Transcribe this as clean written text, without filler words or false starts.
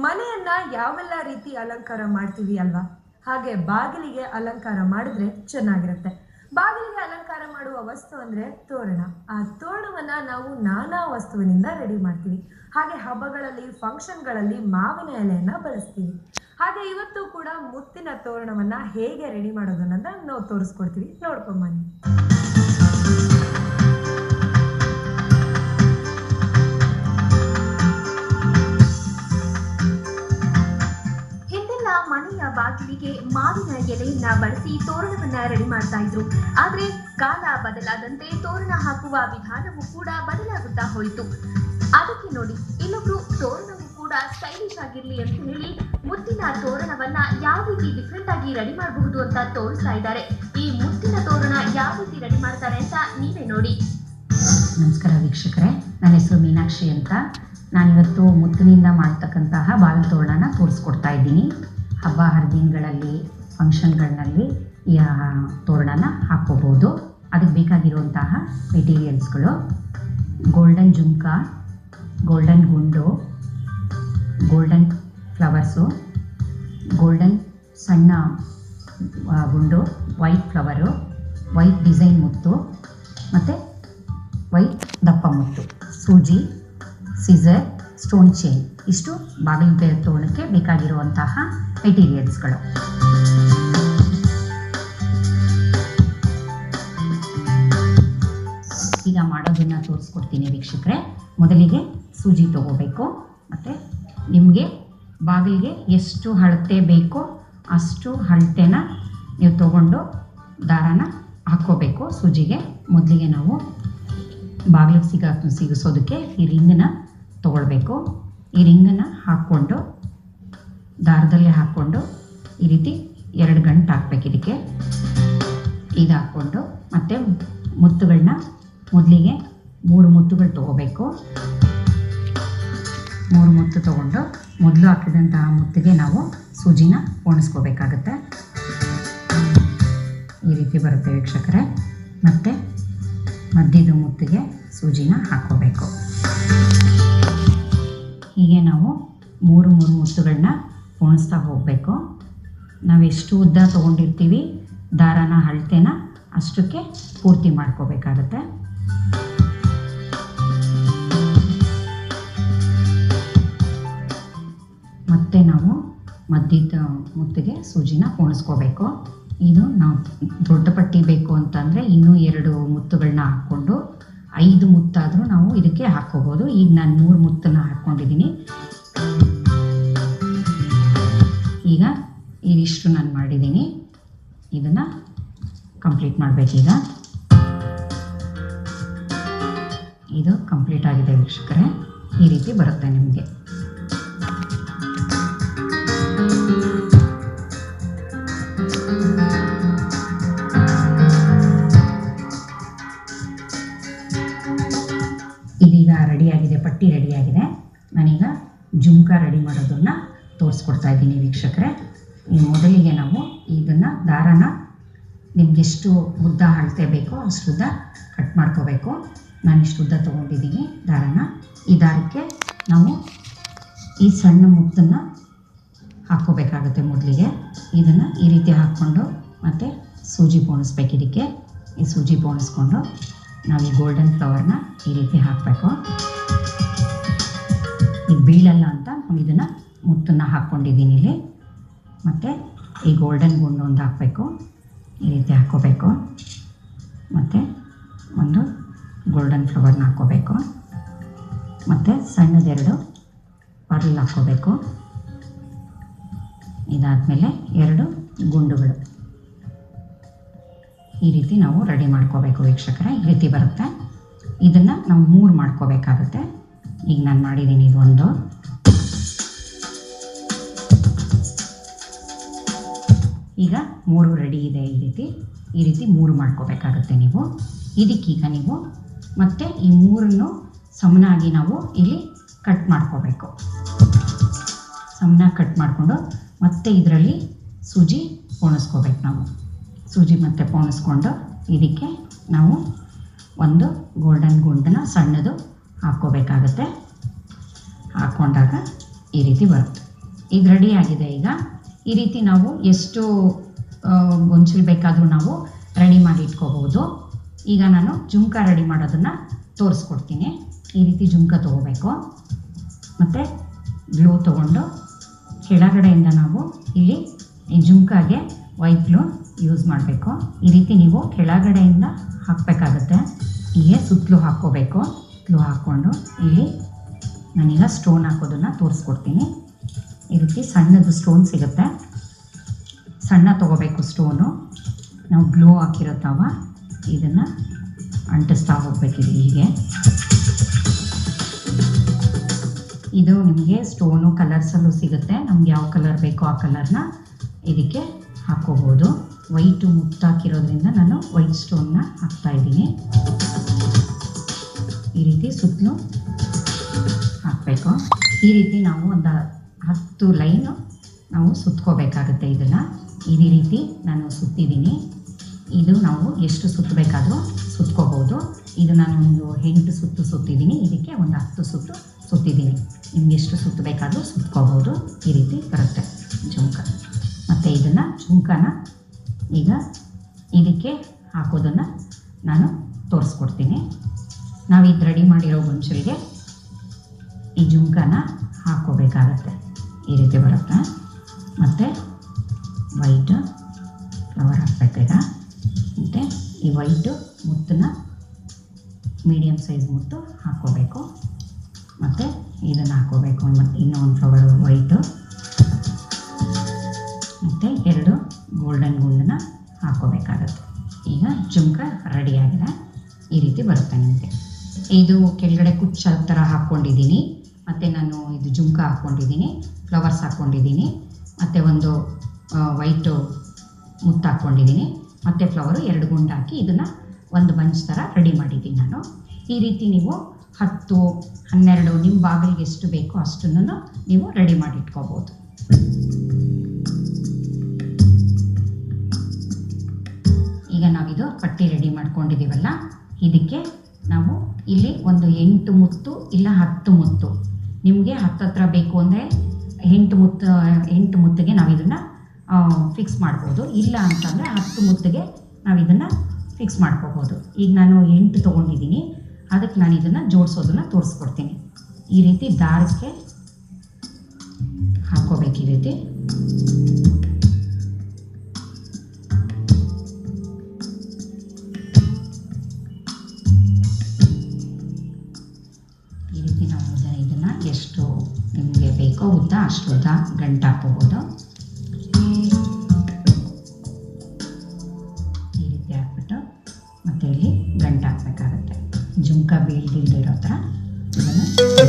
ಮನೆಯನ್ನ ಯಾವೆಲ್ಲ ರೀತಿ ಅಲಂಕಾರ ಮಾಡ್ತೀವಿ ಅಲ್ವಾ, ಹಾಗೆ ಬಾಗಿಲಿಗೆ ಅಲಂಕಾರ ಮಾಡಿದ್ರೆ ಚೆನ್ನಾಗಿರುತ್ತೆ. ಬಾಗಿಲಿಗೆ ಅಲಂಕಾರ ಮಾಡುವ ವಸ್ತು ಅಂದ್ರೆ ತೋರಣ. ಆ ತೋರಣವನ್ನ ನಾವು ನಾನಾ ವಸ್ತುವಿನಿಂದ ರೆಡಿ ಮಾಡ್ತೀವಿ. ಹಾಗೆ ಹಬ್ಬಗಳಲ್ಲಿ, ಫಂಕ್ಷನ್ಗಳಲ್ಲಿ ಮಾವಿನ ಎಲೆಯನ್ನ ಬಳಸ್ತೀವಿ. ಹಾಗೆ ಇವತ್ತು ಕೂಡ ಮುತ್ತಿನ ತೋರಣವನ್ನ ಹೇಗೆ ರೆಡಿ ಮಾಡೋದನ್ನ ನಾವು ತೋರಿಸ್ಕೊಡ್ತೀವಿ, ನೋಡ್ಕೊಂಬನ್ನಿ. ಮನೆಯ ಬಾಗಿಲಿಗೆ ಮಾವಿನ ಎಲೆಯನ್ನ ಬಳಸಿ ತೋರಣವನ್ನ ರೆಡಿ ಮಾಡ್ತಾ ಇದ್ರು. ಆದ್ರೆ ಕಾಲ ಬದಲಾದಂತೆ ತೋರಣ ಹಾಕುವ ವಿಧಾನವೂ ಕೂಡ ಬದಲಾಗುತ್ತಾ ಹೋಯಿತು. ಅದಕ್ಕೆ ನೋಡಿ, ಇಲ್ಲೊಬ್ರು ತೋರಣವು ಕೂಡ ಸ್ಟೈಲಿಶ್ ಆಗಿರ್ಲಿ ಅಂತ ಹೇಳಿ ಮುತ್ತಿನ ತೋರಣವನ್ನ ಯಾವ ರೀತಿ ಡಿಫ್ರೆಂಟ್ ಆಗಿ ರೆಡಿ ಮಾಡಬಹುದು ಅಂತ ತೋರಿಸ್ತಾ ಇದ್ದಾರೆ. ಈ ಮುತ್ತಿನ ತೋರಣ ಯಾವ ರೀತಿ ರೆಡಿ ಮಾಡ್ತಾರೆ ಅಂತ ನೀವೇ ನೋಡಿ. ನಮಸ್ಕಾರ ವೀಕ್ಷಕರೇ, ನನ್ನ ಹೆಸರು ಮೀನಾಕ್ಷಿ ಅಂತ. ನಾನಿವತ್ತು ಮುತ್ತಿನಿಂದ ಮಾಡ್ತಕ್ಕಂತಹ ಬಾಗಿಲು ತೋರಣನ ತೋರಿಸ್ಕೊಡ್ತಾ ಇದ್ದೀನಿ. ಹಬ್ಬ ಹರಿದಿನಗಳಲ್ಲಿ, ಫಂಕ್ಷನ್ಗಳಲ್ಲಿ ಈ ತೋರಣನ ಹಾಕ್ಕೋಬೋದು. ಅದಕ್ಕೆ ಬೇಕಾಗಿರುವಂತಹ ಮೆಟೀರಿಯಲ್ಸ್ಗಳು: ಗೋಲ್ಡನ್ ಜುಮ್ಕ, ಗೋಲ್ಡನ್ ಗುಂಡು, ಗೋಲ್ಡನ್ ಫ್ಲವರ್ಸು, ಗೋಲ್ಡನ್ ಸಣ್ಣ ಗುಂಡು, ವೈಟ್ ಫ್ಲವರು, ವೈಟ್ ಡಿಸೈನ್ ಮುತ್ತು ಮತ್ತು ವೈಟ್ ದಪ್ಪ ಮುತ್ತು, ಸೂಜಿ, ಸಿಸರ್, ಸ್ಟೋನ್ ಚೈನ್. ಇಷ್ಟು ಬಾಗಿಲು ತೋರಣಕ್ಕೆ ಬೇಕಾಗಿರುವಂತಹ ಮೆಟೀರಿಯಲ್ಸ್ಗಳು. ಈಗ ಮಾಡೋದನ್ನು ತೋರಿಸ್ಕೊಡ್ತೀನಿ ವೀಕ್ಷಕರೇ. ಮೊದಲಿಗೆ ಸೂಜಿ ತಗೋಬೇಕು. ಮತ್ತು ನಿಮಗೆ ಬಾಗಿಲಿಗೆ ಎಷ್ಟು ಅಳತೆ ಬೇಕೋ ಅಷ್ಟು ಅಳತೆನ ನೀವು ತಗೊಂಡು ದಾರಾನ ಹಾಕ್ಕೋಬೇಕು ಸೂಜಿಗೆ. ಮೊದಲಿಗೆ ನಾವು ಬಾಗಿಲಿಗೆ ಸಿಗಿಸೋದಕ್ಕೆ ಈ ರಿಂಗನ್ನ ತಗೊಳ್ಬೇಕು. ಈ ರಿಂಗನ್ನು ಹಾಕ್ಕೊಂಡು ದಾರದಲ್ಲೇ ಹಾಕ್ಕೊಂಡು ಈ ರೀತಿ 2 ಗಂಟೆ ಹಾಕ್ಬೇಕು. ಇದಕ್ಕೆ ಇದು ಹಾಕ್ಕೊಂಡು ಮತ್ತು ಮುತ್ತುಗಳನ್ನ ಮೊದಲಿಗೆ 3 ಮುತ್ತುಗಳು ತೊಗೋಬೇಕು. 3 ಮುತ್ತು ತೊಗೊಂಡು ಮೊದಲು ಹಾಕಿದಂತಹ ಮುತ್ತಿಗೆ ನಾವು ಸೂಜಿನ ಪೋಣಿಸ್ಕೋಬೇಕಾಗತ್ತೆ. ಈ ರೀತಿ ಬರುತ್ತೆ ವೀಕ್ಷಕರೇ. ಮತ್ತು ಮಧ್ಯದ ಮುತ್ತಿಗೆ ಸೂಜಿನ ಹಾಕ್ಕೋಬೇಕು. ಹೀಗೆ ನಾವು 3 ಮುತ್ತುಗಳನ್ನ ಪೋಣಿಸ್ತಾ ಹೋಗಬೇಕು. ನಾವು ಎಷ್ಟು ಉದ್ದ ತೊಗೊಂಡಿರ್ತೀವಿ ದಾರಾನ ಅಳತೆನ ಅಷ್ಟಕ್ಕೆ ಪೂರ್ತಿ ಮಾಡ್ಕೋಬೇಕಾಗತ್ತೆ. ಮತ್ತೆ ನಾವು ಮಧ್ಯದ ಮುತ್ತಿಗೆ ಸೂಜಿನ ಪೋಣಿಸ್ಕೋಬೇಕು. ಇದು ನಾವು ದೊಡ್ಡ ಪಟ್ಟಿ ಬೇಕು ಅಂತಂದರೆ ಇನ್ನೂ 2 ಮುತ್ತುಗಳನ್ನ ಹಾಕ್ಕೊಂಡು 5 ಮುತ್ತಾದರೂ ನಾವು ಇದಕ್ಕೆ ಹಾಕ್ಕೋಬೋದು. ಈಗ ನಾನು 3 ಮುತ್ತನ್ನು ಹಾಕ್ಕೊಂಡಿದ್ದೀನಿ. ಈಗ ಇದಿಷ್ಟು ನಾನು ಮಾಡಿದ್ದೀನಿ. ಇದನ್ನು ಕಂಪ್ಲೀಟ್ ಮಾಡಬೇಕೀಗ. ಇದು ಕಂಪ್ಲೀಟ್ ಆಗಿದೆ ವೀಕ್ಷಕರೇ. ಈ ರೀತಿ ಬರುತ್ತೆ ನಿಮಗೆ. ಇದೀಗ ರೆಡಿಯಾಗಿದೆ, ಪಟ್ಟಿ ರೆಡಿಯಾಗಿದೆ. ನಾನೀಗ ಜುಮ್ಕ ರೆಡಿ ಮಾಡೋದನ್ನು ತೋರಿಸ್ಕೊಡ್ತಾ ಇದ್ದೀನಿ ವೀಕ್ಷಕರೇ. ಮೊದಲಿಗೆ ನಾವು ಇದನ್ನು ದಾರಾನ ನಿಮಗೆಷ್ಟು ಉದ್ದ ಅಳತೆ ಬೇಕೋ ಅಷ್ಟು ಉದ್ದ ಕಟ್ ಮಾಡ್ಕೋಬೇಕು. ನಾನಿಷ್ಟು ಉದ್ದ ತೊಗೊಂಡಿದ್ದೀನಿ ದಾರಾನ. ಈ ದಾರಕ್ಕೆ ನಾವು ಈ ಸಣ್ಣ ಮುತ್ತನ್ನು ಹಾಕ್ಕೋಬೇಕಾಗುತ್ತೆ. ಮೊದಲಿಗೆ ಇದನ್ನು ಈ ರೀತಿ ಹಾಕ್ಕೊಂಡು ಮತ್ತು ಸೂಜಿ ಪೋಣಿಸ್ಬೇಕು. ಇದಕ್ಕೆ ಈ ಸೂಜಿ ಪೋಣಿಸ್ಕೊಂಡು ನಾವು ಈ ಗೋಲ್ಡನ್ ಫ್ಲವರ್ನ ಈ ರೀತಿ ಹಾಕಬೇಕು. ಇದು ಬೀಳಲ್ಲ ಅಂತ ನಾವು ಇದನ್ನು ಮುತ್ತನ್ನು ಹಾಕ್ಕೊಂಡಿದ್ದೀನಿ ಇಲ್ಲಿ. ಮತ್ತು ಈ ಗೋಲ್ಡನ್ ಗುಂಡು ಒಂದು ಹಾಕಬೇಕು. ಈ ರೀತಿ ಹಾಕ್ಕೋಬೇಕು. ಮತ್ತು ಒಂದು ಗೋಲ್ಡನ್ ಫ್ಲವರ್ನ ಹಾಕ್ಕೋಬೇಕು. ಮತ್ತು ಸಣ್ಣದೆರಡು ಪರ್ಲ್ ಹಾಕ್ಕೋಬೇಕು. ಇದಾದಮೇಲೆ 2 ಗುಂಡುಗಳು. ಈ ರೀತಿ ನಾವು ರೆಡಿ ಮಾಡ್ಕೋಬೇಕು ವೀಕ್ಷಕರೇ. ಈ ರೀತಿ ಬರುತ್ತೆ. ಇದನ್ನು ನಾವು 3 ಮಾಡ್ಕೋಬೇಕಾಗುತ್ತೆ. ಈಗ ನಾನು ಮಾಡಿದ್ದೀನಿ ಇದು ಒಂದು. ಈಗ 3 ರೆಡಿ ಇದೆ. ಈ ರೀತಿ 3 ಮಾಡ್ಕೋಬೇಕಾಗುತ್ತೆ ನೀವು. ಇದಕ್ಕೀಗ ನೀವು ಮತ್ತೆ ಈ 3 ಸಮನಾಗಿ ನಾವು ಇಲ್ಲಿ ಕಟ್ ಮಾಡ್ಕೋಬೇಕು. ಸಮನಾಗಿ ಕಟ್ ಮಾಡಿಕೊಂಡು ಮತ್ತೆ ಇದರಲ್ಲಿ ಸೂಜಿ ಪೋಣಿಸ್ಕೋಬೇಕು. ನಾವು ಸೂಜಿ ಮತ್ತೆ ಪೋಣಿಸ್ಕೊಂಡು ಇದಕ್ಕೆ ನಾವು ಒಂದು ಗೋಲ್ಡನ್ ಗುಂಡನ್ನ ಸಣ್ಣದು ಹಾಕ್ಕೋಬೇಕಾಗತ್ತೆ. ಹಾಕ್ಕೊಂಡಾಗ ಈ ರೀತಿ ಬರುತ್ತೆ. ಇದು ರೆಡಿ ಆಗಿದೆ. ಈಗ ಈ ರೀತಿ ನಾವು ಎಷ್ಟು ಗೊಂಚಲು ಬೇಕಾದರೂ ನಾವು ರೆಡಿ ಮಾಡಿ ಇಟ್ಕೋಬೋದು. ಈಗ ನಾನು ಜುಮ್ಕ ರೆಡಿ ಮಾಡೋದನ್ನು ತೋರಿಸ್ಕೊಡ್ತೀನಿ. ಈ ರೀತಿ ಜುಮ್ಕ ತೊಗೋಬೇಕು ಮತ್ತು ಗ್ಲೂ ತೊಗೊಂಡು ಕೆಳಗಡೆಯಿಂದ ನಾವು ಇಲ್ಲಿ ಈ ಜುಮ್ಕಾಗೆ ವೈಟ್ ಗ್ಲೂ ಯೂಸ್ ಮಾಡಬೇಕು. ಈ ರೀತಿ ನೀವು ಕೆಳಗಡೆಯಿಂದ ಹಾಕಬೇಕಾಗತ್ತೆ. ಹೀಗೆ ಸುತ್ತಲೂ ಹಾಕ್ಕೋಬೇಕು. ಗ್ಲೂ ಹಾಕ್ಕೊಂಡು ಇಲ್ಲಿ ನಾನೀಗ ಸ್ಟೋನ್ ಹಾಕೋದನ್ನು ತೋರಿಸ್ಕೊಡ್ತೀನಿ. ಈ ರೀತಿ ಸಣ್ಣದು ಸ್ಟೋನ್ ಸಿಗುತ್ತೆ, ಸಣ್ಣ ತೊಗೋಬೇಕು ಸ್ಟೋನು. ನಾವು ಗ್ಲೂ ಹಾಕಿರುತ್ತವ ಇದನ್ನು ಅಂಟಿಸ್ತಾ ಹೋಗ್ಬೇಕಿದೆ. ಹೀಗೆ ಇದು ನಿಮಗೆ ಸ್ಟೋನು ಕಲರ್ಸಲ್ಲೂ ಸಿಗುತ್ತೆ. ನಮ್ಗೆ ಯಾವ ಕಲರ್ ಬೇಕೋ ಆ ಕಲರ್ನ ಇದಕ್ಕೆ ಹಾಕ್ಕೋಬೋದು. ವೈಟು ಮುತ್ತಾಕಿರೋದ್ರಿಂದ ನಾನು ವೈಟ್ ಸ್ಟೋನ್ನ ಹಾಕ್ತಾಯಿದ್ದೀನಿ. ಈ ರೀತಿ ಸುತ್ತಲೂ ಹಾಕಬೇಕು. ಈ ರೀತಿ ನಾವು ಒಂದು 10 ಲೈನು ನಾವು ಸುತ್ಕೋಬೇಕಾಗುತ್ತೆ. ಇದನ್ನು ಈ ರೀತಿ ನಾನು ಸುತ್ತಿದ್ದೀನಿ. ಇದು ನಾವು ಎಷ್ಟು ಸುತ್ತಬೇಕಾದ್ರೂ ಸುತ್ಕೋಬೋದು. ಇದು ನಾನು ಒಂದು 8 ಸುತ್ತು ಸುತ್ತಿದ್ದೀನಿ. ಇದಕ್ಕೆ ಒಂದು 10 ಸುತ್ತು ಸುತ್ತಿದ್ದೀನಿ. ನಿಮ್ಗೆ ಎಷ್ಟು ಸುತ್ತು ಬೇಕಾದರೂ ಸುತ್ಕೋಬೋದು. ಈ ರೀತಿ ಬರುತ್ತೆ ಜುಮ್ಕ. ಮತ್ತು ಇದನ್ನು ಜುಮ್ಕನ ಈಗ ಇದಕ್ಕೆ ಹಾಕೋದನ್ನು ನಾನು ತೋರಿಸ್ಕೊಡ್ತೀನಿ. ನಾವು ಇದು ರೆಡಿ ಮಾಡಿರೋ ಗೊಂಚಲಿಗೆ ಈ ಜುಮ್ಕನ ಹಾಕ್ಕೋಬೇಕಾಗತ್ತೆ. ಈ ರೀತಿ ಬರುತ್ತೆ. ಮತ್ತು ವೈಟ್ ಫ್ಲವರ್ ಹಾಕ್ಬೇಕೀಗ. ಮತ್ತು ಈ ವೈಟು ಮುತ್ತನ್ನ ಮೀಡಿಯಮ್ ಸೈಜ್ ಮುತ್ತು ಹಾಕ್ಕೋಬೇಕು. ಮತ್ತು ಇದನ್ನು ಹಾಕ್ಕೋಬೇಕು. ಮತ್ತು ಇನ್ನೊಂದು ಫ್ಲವರ್ ವೈಟು ಮತ್ತು 2 ಗೋಲ್ಡನ್ ಗುಂಡನ್ನ ಹಾಕ್ಕೋಬೇಕಾಗತ್ತೆ. ಈಗ ಜುಮ್ಕ ರೆಡಿಯಾಗಿದೆ. ಈ ರೀತಿ ಬರುತ್ತೆ ನಿಮಗೆ. ಇದು ಕೆಳಗಡೆ ಕುಚ್ಚ ಥರ ಹಾಕ್ಕೊಂಡಿದ್ದೀನಿ. ಮತ್ತು ನಾನು ಇದು ಜುಮ್ಕ ಹಾಕ್ಕೊಂಡಿದ್ದೀನಿ, ಫ್ಲವರ್ಸ್ ಹಾಕ್ಕೊಂಡಿದ್ದೀನಿ, ಮತ್ತು ಒಂದು ವೈಟು ಮುತ್ತು ಹಾಕ್ಕೊಂಡಿದ್ದೀನಿ, ಮತ್ತು ಫ್ಲವರು 2 ಗುಂಡು ಹಾಕಿ ಇದನ್ನು ಒಂದು ಬಂಚ್ ಥರ ರೆಡಿ ಮಾಡಿದ್ದೀನಿ ನಾನು. ಈ ರೀತಿ ನೀವು 10, 12 ನಿಮ್ಮ ಬಾಗಿಲಿಗೆ ಎಷ್ಟು ಬೇಕೋ ಅಷ್ಟನ್ನು ನೀವು ರೆಡಿ ಮಾಡಿ ಇಟ್ಕೋಬೋದು. ಈಗ ನಾವಿದು ಪಟ್ಟಿ ರೆಡಿ ಮಾಡ್ಕೊಂಡಿದ್ದೀವಲ್ಲ, ಇದಕ್ಕೆ ನಾವು ಇಲ್ಲಿ ಒಂದು 8 ಮುತ್ತು ಇಲ್ಲ 10 ಮುತ್ತು, ನಿಮಗೆ 10 ಹತ್ರ ಬೇಕು ಅಂದರೆ 8 ಮುತ್ತಿಗೆ ನಾವು ಇದನ್ನು ಫಿಕ್ಸ್ ಮಾಡ್ಬೋದು. ಇಲ್ಲ ಅಂತಂದರೆ 10 ಮುತ್ತಿಗೆ ನಾವು ಇದನ್ನು ಫಿಕ್ಸ್ ಮಾಡ್ಕೋಬೋದು. ಈಗ ನಾನು 8 ತೊಗೊಂಡಿದ್ದೀನಿ. ಅದಕ್ಕೆ ನಾನು ಇದನ್ನು ಜೋಡಿಸೋದನ್ನು ತೋರಿಸ್ಕೊಡ್ತೀನಿ. ಈ ರೀತಿ ದಾರಕ್ಕೆ ಹಾಕ್ಕೋಬೇಕು. ಈ ರೀತಿ ನಾವು ಇದನ್ನು ಎಷ್ಟು ನಿಮಗೆ ಬೇಕೋ ಉದ್ದ ಅಷ್ಟು ಉದ್ದ ಗಂಟು ಹಾಕ್ಕೋಬೋದು. ಈ ರೀತಿ ಹಾಕ್ಬಿಟ್ಟು ಮತ್ತು ಇಲ್ಲಿ ಗಂಟು ಹಾಕಬೇಕಾಗತ್ತೆ. ಜುಮ್ಕ ಬೀಳ್ದಿಲ್ದಿರೋ ಥರ ಇದನ್ನು